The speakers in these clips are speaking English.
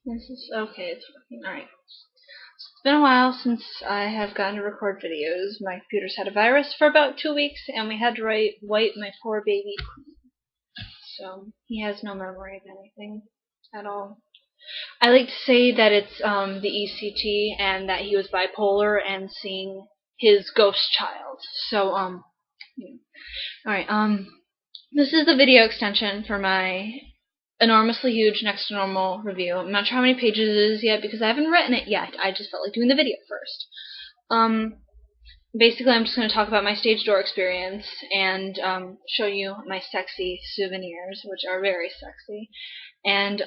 This is okay, it's working. Alright. It's been a while since I have gotten to record videos. My computer's had a virus for about 2 weeks, and we had to wipe my poor baby clean. So, he has no memory of anything at all. I like to say that it's the ECT and that he was bipolar and seeing his ghost child. So, yeah. Alright, this is the video extension for my enormously huge Next to Normal review. I'm not sure how many pages it is yet because I haven't written it yet. I just felt like doing the video first. Basically, I'm just going to talk about my stage door experience and show you my sexy souvenirs, which are very sexy. And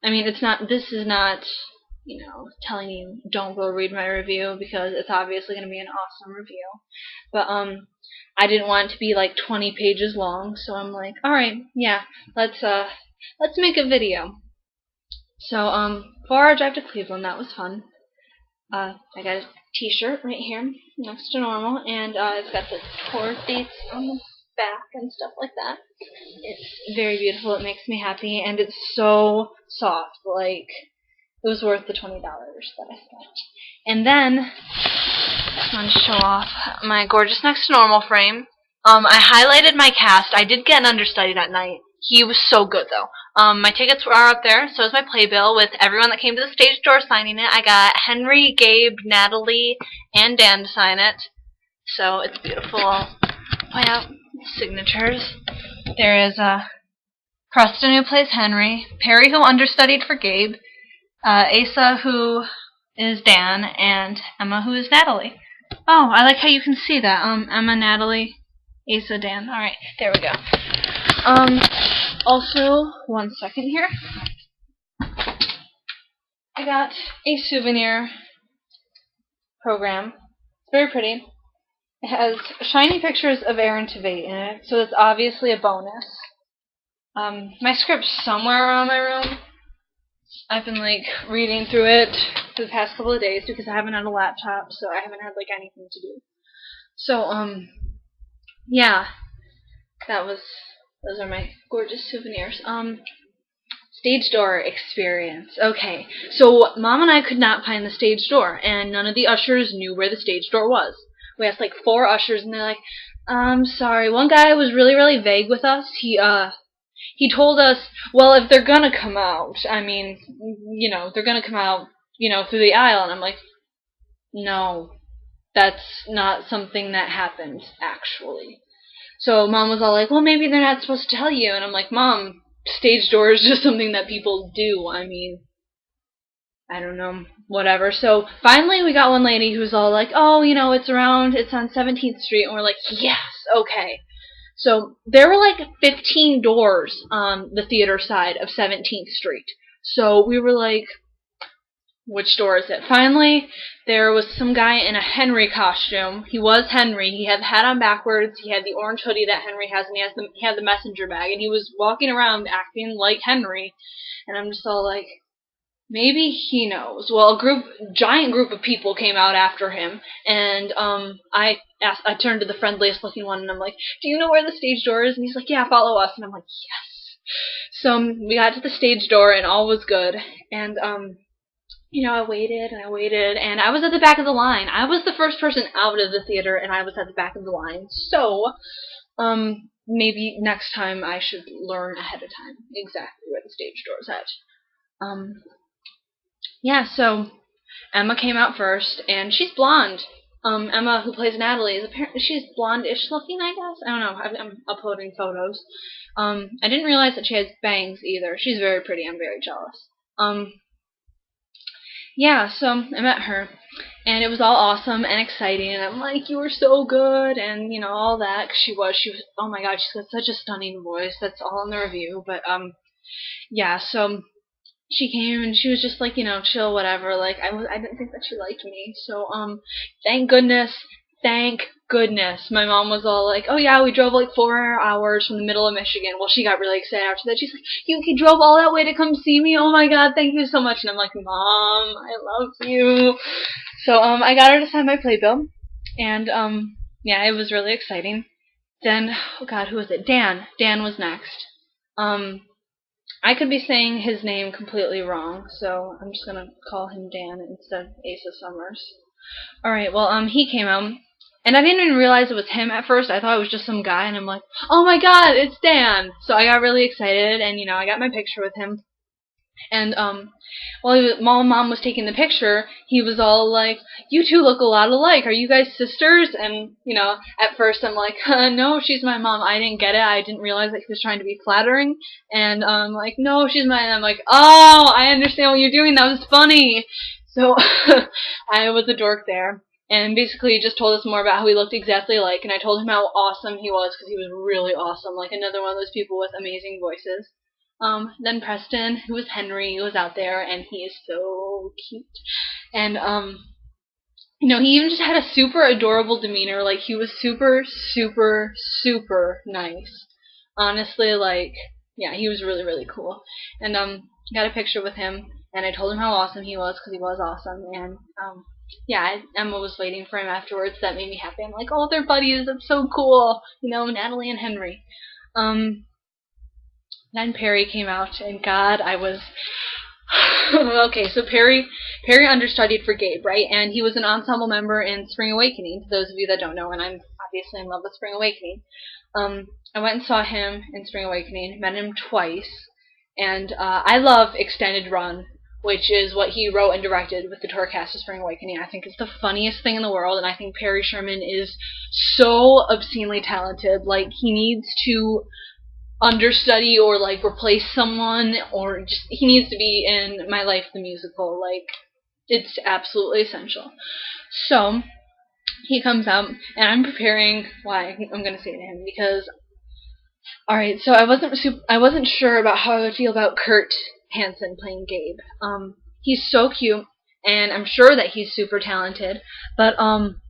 I mean, this is not, telling you don't go read my review because it's obviously going to be an awesome review. But I didn't want it to be like 20 pages long, so I'm like, all right, yeah, let's make a video. So, for our drive to Cleveland, that was fun. I got a t-shirt right here, Next to Normal, and it's got the tour dates on the back and stuff like that. It's very beautiful, it makes me happy, and it's so soft, like, it was worth the $20 that I spent. And then, I want to show off my gorgeous Next to Normal frame. I highlighted my cast. I did get an understudy that night. He was so good, though. My tickets are up there, so is my playbill with everyone that came to the stage door signing it. I got Henry, Gabe, Natalie, and Dan to sign it. So it's beautiful. I'll point out signatures. There is Preston, who plays Henry, Perry, who understudied for Gabe, Asa, who is Dan, and Emma, who is Natalie. Oh, I like how you can see that. Emma, Natalie, Asa, Dan. Alright, there we go. Also, one second here. I got a souvenir program. It's very pretty. It has shiny pictures of Aaron Tveit in it, so it's obviously a bonus. My script's somewhere around my room. I've been, like, reading through it for the past couple of days because I haven't had a laptop, so I haven't had, like, anything to do. So, yeah. Those are my gorgeous souvenirs. Stage door experience. Okay, so Mom and I could not find the stage door, and none of the ushers knew where the stage door was. We asked like 4 ushers, and they're like, sorry. One guy was really, really vague with us. He told us, well, if they're gonna come out, I mean, they're gonna come out, through the aisle, and I'm like, no, that's not something that happened, actually. So Mom was all like, well, maybe they're not supposed to tell you. And I'm like, Mom, stage door is just something that people do. I mean, I don't know, whatever. So finally we got one lady who was all like, oh, it's on 17th Street. And we're like, yes, okay. So there were like 15 doors on the theater side of 17th Street. So we were like, which door is it? Finally, there was some guy in a Henry costume. He was Henry. He had the hat on backwards. He had the orange hoodie that Henry has, and he had the messenger bag. And he was walking around acting like Henry. And I'm just all like, maybe he knows. Well, a giant group of people came out after him, and I turned to the friendliest looking one, and I'm like, do you know where the stage door is? And he's like, yeah, follow us. And I'm like, yes. So we got to the stage door, and all was good. And I waited and I waited, and I was at the back of the line. I was the first person out of the theater, and I was at the back of the line. So, maybe next time I should learn ahead of time exactly where the stage door is at. Yeah, so Emma came out first, and she's blonde. Emma, who plays Natalie, she's blonde-ish looking, I guess. I don't know. I'm uploading photos. I didn't realize that she has bangs either. She's very pretty. I'm very jealous. Yeah, so I met her, and it was all awesome and exciting, and I'm like, you were so good, and, all that, 'cause she was, oh my god, she's got such a stunning voice. That's all in the review, but, yeah, so she came, and she was just like, chill, whatever, like, I didn't think that she liked me, so, thank goodness, my mom was all like, oh yeah, we drove like 4 hours from the middle of Michigan. Well, she got really excited after that. She's like, you drove all that way to come see me? Oh my god, thank you so much. And I'm like, Mom, I love you. So, I got her to sign my playbill. And, yeah, it was really exciting. Then, oh god, who was it? Dan. Dan was next. I could be saying his name completely wrong, so I'm just gonna call him Dan instead of Asa Summers. Alright, well, he came out, and I didn't even realize it was him at first. I thought it was just some guy, and I'm like, oh my god, it's Dan! So I got really excited, and, I got my picture with him. And, while Mom was taking the picture, he was all like, you two look a lot alike. Are you guys sisters? And, at first I'm like, no, she's my mom. I didn't get it. I didn't realize that he was trying to be flattering. And, like, no, she's my, and I'm like, oh, I understand what you're doing. That was funny. So, I was a dork there. And basically he just told us more about how he looked exactly alike. And I told him how awesome he was, because he was really awesome. Like another one of those people with amazing voices. Then Preston, who was Henry, was out there, and he is so cute. And, he even just had a super adorable demeanor. Like, he was super, super, super nice. Honestly, like, yeah, he was really, really cool. And, got a picture with him, and I told him how awesome he was, because he was awesome. And, yeah, Emma was waiting for him afterwards. That made me happy. I'm like, oh, they're buddies. That's so cool. Natalie and Henry. Then Perry came out, and God, I was... okay, so Perry understudied for Gabe, right? And he was an ensemble member in Spring Awakening, to those of you that don't know, and I'm obviously in love with Spring Awakening. I went and saw him in Spring Awakening, met him twice, and I love Extended Run, which is what he wrote and directed with the tour cast of Spring Awakening. I think it's the funniest thing in the world, and I think Perry Sherman is so obscenely talented. Like, he needs to understudy or like replace someone, or just he needs to be in My Life the Musical. Like, it's absolutely essential. So he comes out, and I'm preparing why I'm going to say to him, because alright, so I wasn't sure about how I would feel about Kurt Hansen playing Gabe. He's so cute, and I'm sure that he's super talented, but I'm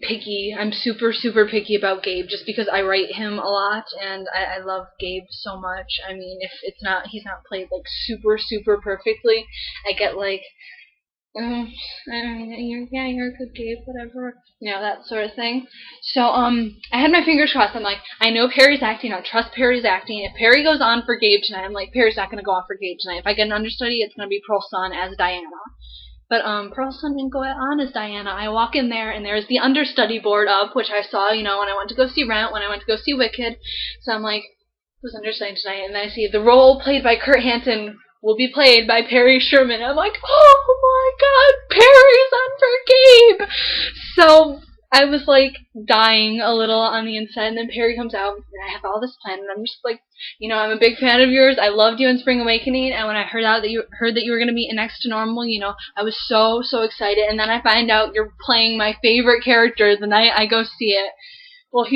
picky. I'm super, super picky about Gabe, just because I write him a lot, and I love Gabe so much. I mean, if he's not played, like, super, super perfectly, I get, like, I don't know, you're a good Gabe, whatever, that sort of thing. So, I had my fingers crossed. I'm like, I know Perry's acting, I trust Perry's acting. If Perry goes on for Gabe tonight, I'm like, Perry's not going to go on for Gabe tonight. If I get an understudy, it's going to be Pearl Sun as Diana. But Pearl Sun didn't go on as Diana. I walk in there, and there's the understudy board up, which I saw, when I went to go see Rent, when I went to go see Wicked. So I'm like, who's understudying tonight? And I see the role played by Kurt Hansen will be played by Perry Sherman. I'm like, oh my god, Perry's on for Gabe! So I was, like, dying a little on the inside, and then Perry comes out, and I have all this planned, and I'm just like, I'm a big fan of yours. I loved you in Spring Awakening, and when I heard that you were going to be in Next to Normal, I was so, so excited, and then I find out you're playing my favorite character the night I go see it. Well,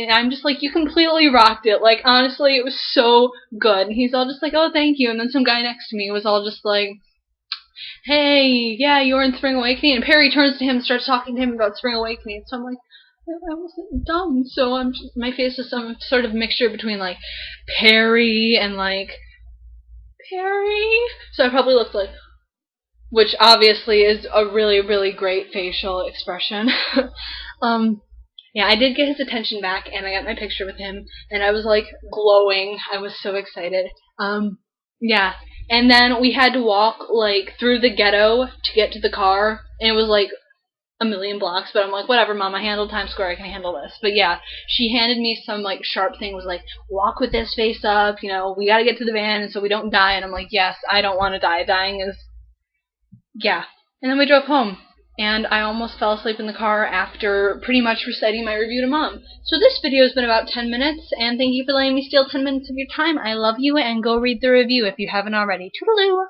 I'm just like, you completely rocked it. Like, honestly, it was so good. And he's all just like, oh, thank you. And then some guy next to me was all just like, hey, yeah, you were in Spring Awakening. And Perry turns to him and starts talking to him about Spring Awakening. So I'm like, I wasn't dumb. So my face is some sort of mixture between, like, Perry and, like, Perry. So I probably looked like, which obviously is a really, really great facial expression. Yeah, I did get his attention back, and I got my picture with him, and I was, like, glowing. I was so excited. Yeah. And then we had to walk, like, through the ghetto to get to the car, and it was, like, a million blocks, but I'm like, whatever, Mom, I handled Times Square, I can handle this. But yeah, she handed me some, like, sharp thing, was like, walk with this face up, we gotta get to the van, and so we don't die. And I'm like, yes, I don't want to die. Dying is, yeah. And then we drove home, and I almost fell asleep in the car after pretty much reciting my review to Mom. So this video has been about 10 minutes, and thank you for letting me steal 10 minutes of your time. I love you, and go read the review if you haven't already. Toodaloo!